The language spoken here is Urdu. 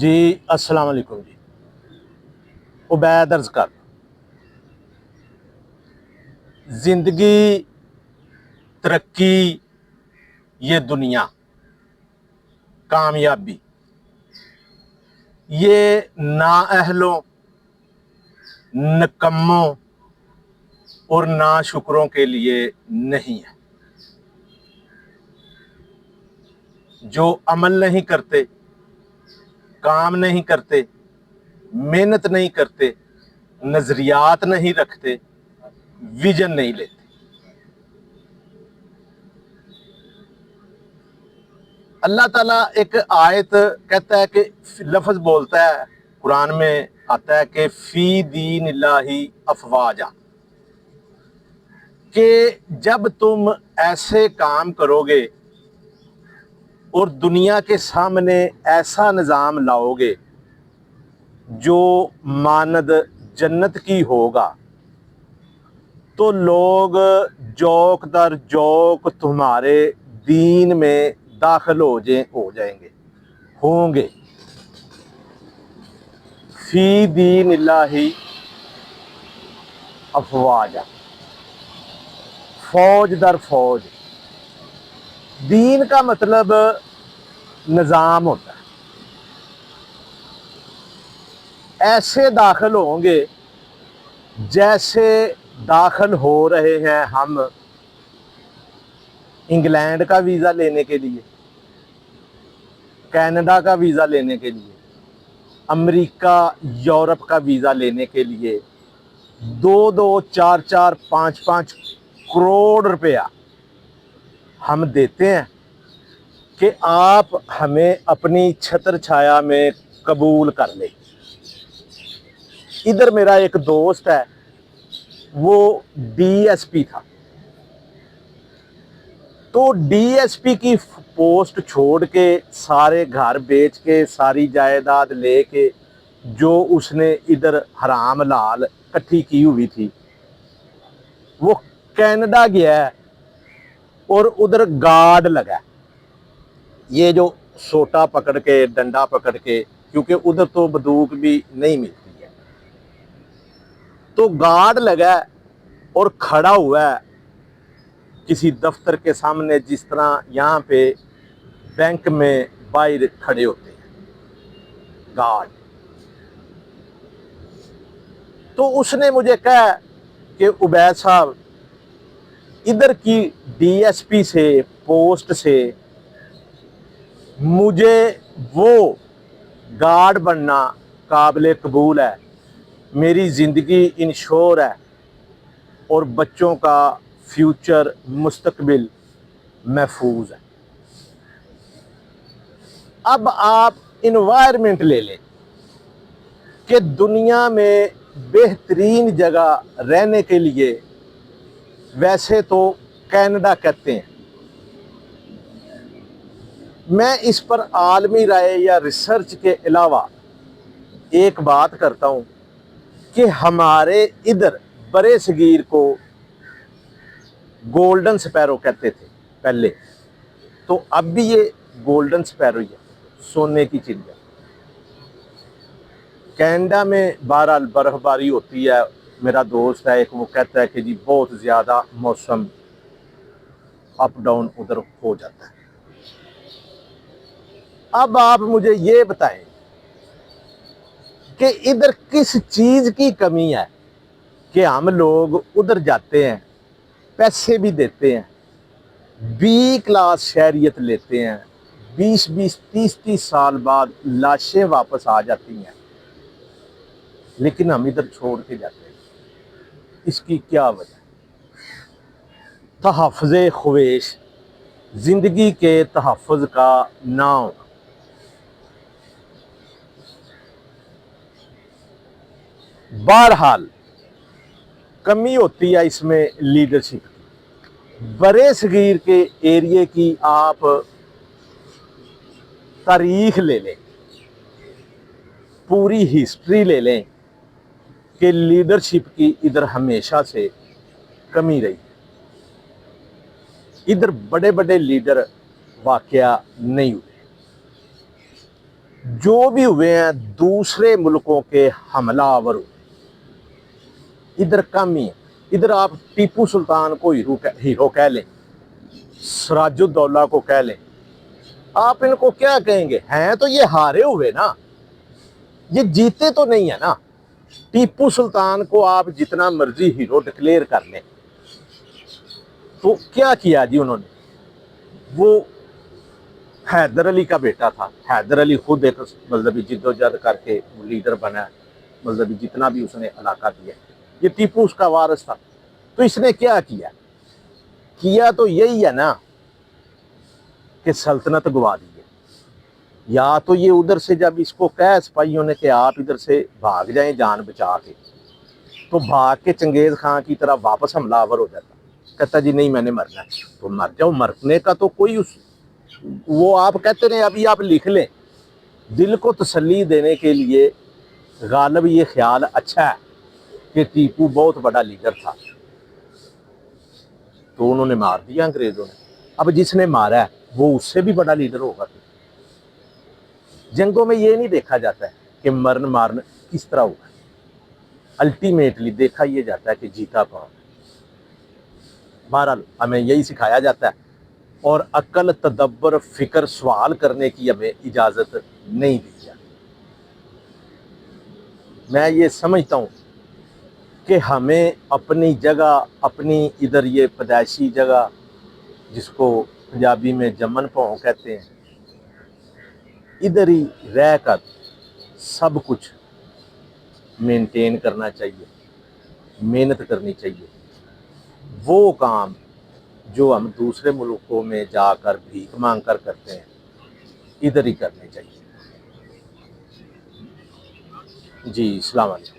جی السلام علیکم جی عبید عرض کر زندگی ترقی یہ دنیا کامیابی یہ نااہلوں نکموں اور ناشکروں کے لیے نہیں ہے۔ جو عمل نہیں کرتے، کام نہیں کرتے، محنت نہیں کرتے، نظریات نہیں رکھتے، ویژن نہیں لیتے۔ اللہ تعالیٰ ایک آیت کہتا ہے کہ لفظ بولتا ہے، قرآن میں آتا ہے کہ فی دین اللہ افواجا، کہ جب تم ایسے کام کرو گے اور دنیا کے سامنے ایسا نظام لاؤ گے جو مانند جنت کی ہوگا، تو لوگ جوک در جوک تمہارے دین میں داخل ہو جائیں گے، ہوں گے۔ فی دین اللہ افواجا، فوج در فوج۔ دین کا مطلب نظام ہوتا ہے۔ ایسے داخل ہوں گے جیسے داخل ہو رہے ہیں ہم انگلینڈ کا ویزا لینے کے لیے، کینیڈا کا ویزا لینے کے لیے، امریکہ یورپ کا ویزا لینے کے لیے 2-2 4-4 5-5 کروڑ روپیہ ہم دیتے ہیں کہ آپ ہمیں اپنی چھتر چھایا میں قبول کر لیں۔ ادھر میرا ایک دوست ہے، وہ ڈی ایس پی تھا، تو ڈی ایس پی کی پوسٹ چھوڑ کے، سارے گھر بیچ کے، ساری جائیداد لے کے، جو اس نے ادھر حرام لال کٹھی کی ہوئی تھی، وہ کینیڈا گیا ہے اور ادھر گارڈ لگا، یہ جو سوٹا پکڑ کے ڈنڈا پکڑ کے، کیونکہ ادھر تو بندوق بھی نہیں ملتی ہے، تو گارڈ لگا اور کھڑا ہوا ہے کسی دفتر کے سامنے، جس طرح یہاں پہ بینک میں باہر کھڑے ہوتے ہیں گارڈ۔ تو اس نے مجھے کہا کہ عبید صاحب، ادھر کی ڈی ایس پی سے پوسٹ سے مجھے وہ گارڈ بننا قابل قبول ہے، میری زندگی انشور ہے اور بچوں کا فیوچر مستقبل محفوظ ہے۔ اب آپ انوائرمنٹ لے لیں کہ دنیا میں بہترین جگہ رہنے کے لیے، ویسے تو کینیڈا کہتے ہیں، میں اس پر عالمی رائے یا ریسرچ کے علاوہ ایک بات کرتا ہوں کہ ہمارے ادھر برے صغیر کو گولڈن سپیرو کہتے تھے پہلے، تو اب بھی یہ گولڈن سپیرو ہی ہے، سونے کی چڑیا۔ کینیڈا میں بہرحال برف باری ہوتی ہے، میرا دوست ہے ایک، وہ کہتا ہے کہ جی بہت زیادہ موسم اپ ڈاؤن ادھر ہو جاتا ہے۔ اب آپ مجھے یہ بتائیں کہ ادھر کس چیز کی کمی ہے کہ ہم لوگ ادھر جاتے ہیں، پیسے بھی دیتے ہیں، بی کلاس شہریت لیتے ہیں، 20 30 سال بعد لاشیں واپس آ جاتی ہیں، لیکن ہم ادھر چھوڑ کے جاتے ہیں۔ اس کی کیا وجہ؟ تحفظ خواہش، زندگی کے تحفظ کا نہ ہونا۔ بہرحال کمی ہوتی ہے اس میں لیڈرشپ کی۔ برے صغیر کے ایریے کی آپ تاریخ لے لیں، پوری ہسٹری لے لیں کہ لیڈرشپ کی ادھر ہمیشہ سے کمی رہی۔ ادھر بڑے بڑے لیڈر واقعہ نہیں ہوئے۔ جو بھی ہوئے ہیں دوسرے ملکوں کے حملہ آور ہوئے، ادھر کم ہی ہے۔ ادھر آپ ٹیپو سلطان کو ہیرو کہہ لیں، سراج الدولہ کو کہہ لیں، آپ ان کو کیا کہیں گے؟ ہیں تو یہ ہارے ہوئے نا، یہ جیتے تو نہیں ہے نا۔ ٹیپو سلطان کو آپ جتنا مرضی ہیرو ڈکلیئر کر لیں، تو کیا کیا جی انہوں نے؟ وہ حیدر علی کا بیٹا تھا، حیدر علی خود ایک مذہبی جد و جہد کر کے لیڈر بنا، مذہبی جتنا بھی اس نے علاقہ دیا، یہ ٹیپو اس کا وارث تھا۔ تو اس نے کیا کیا تو یہی ہے نا کہ سلطنت گوا دی ہے۔ یا تو یہ ادھر سے جب اس کو کہہ سپاہیوں نے کہ آپ ادھر سے بھاگ جائیں جان بچا کے، تو بھاگ کے چنگیز خان کی طرح واپس حملہ آور ہو جاتا، کہتا جی نہیں میں نے مرنا ہے۔ تو مر جاؤ، مرنے کا تو کوئی وہ آپ کہتے رہے، ابھی آپ لکھ لیں، دل کو تسلی دینے کے لیے غالب یہ خیال اچھا ہے کہ ٹیپو بہت بڑا لیڈر تھا، تو انہوں نے مار دیا انگریزوں نے۔ اب جس نے مارا ہے وہ اس سے بھی بڑا لیڈر ہوگا۔ جنگوں میں یہ نہیں دیکھا جاتا ہے کہ مارنا کس طرح ہوگا، الٹیمیٹلی دیکھا یہ جاتا ہے کہ جیتا کون۔ بہرحال ہمیں یہی سکھایا جاتا ہے، اور عقل، تدبر، فکر، سوال کرنے کی ہمیں اجازت نہیں دی جاتی۔ میں یہ سمجھتا ہوں کہ ہمیں اپنی جگہ، اپنی ادھر یہ پیدائشی جگہ جس کو پنجابی میں جمن پاؤں کہتے ہیں، ادھر ہی رہ کر سب کچھ مینٹین کرنا چاہیے، محنت کرنی چاہیے۔ وہ کام جو ہم دوسرے ملکوں میں جا کر بھیک مانگ کر کرتے ہیں، ادھر ہی کرنے چاہیے۔ جی السلام علیکم۔